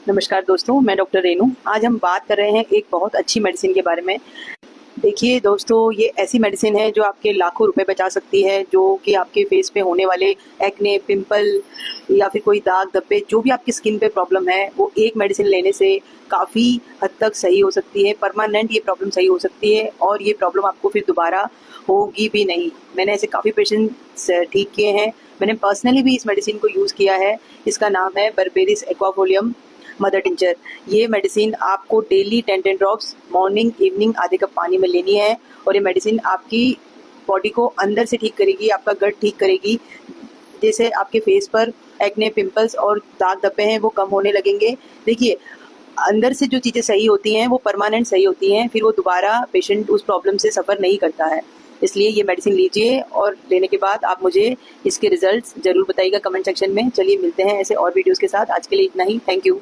नमस्कार दोस्तों, मैं डॉक्टर रेनू। आज हम बात कर रहे हैं एक बहुत अच्छी मेडिसिन के बारे में। देखिए दोस्तों, ये ऐसी मेडिसिन है जो आपके लाखों रुपए बचा सकती है, जो कि आपके फेस पे होने वाले एक्ने, पिंपल या फिर कोई दाग धब्बे, जो भी आपकी स्किन पे प्रॉब्लम है, वो एक मेडिसिन लेने से काफ़ी हद तक सही हो सकती है। परमानेंट ये प्रॉब्लम सही हो सकती है और ये प्रॉब्लम आपको फिर दोबारा होगी भी नहीं। मैंने ऐसे काफ़ी पेशेंट्स ठीक किए हैं। मैंने पर्सनली भी इस मेडिसिन को यूज़ किया है। इसका नाम है बर्बेरिस एक्वाफोलियम मदर टिंचर। ये मेडिसिन आपको डेली 10 ड्रॉप्स मॉर्निंग इवनिंग आधे कप पानी में लेनी है और ये मेडिसिन आपकी बॉडी को अंदर से ठीक करेगी, आपका गट ठीक करेगी। जैसे आपके फेस पर एक्ने, पिंपल्स और दाग धब्बे हैं वो कम होने लगेंगे। देखिए, अंदर से जो चीज़ें सही होती हैं वो परमानेंट सही होती हैं, फिर वो दोबारा पेशेंट उस प्रॉब्लम से सफ़र नहीं करता है। इसलिए ये मेडिसिन लीजिए और लेने के बाद आप मुझे इसके रिजल्ट्स ज़रूर बताइएगा कमेंट सेक्शन में। चलिए मिलते हैं ऐसे और वीडियोज़ के साथ। आज के लिए इतना ही। Thank you.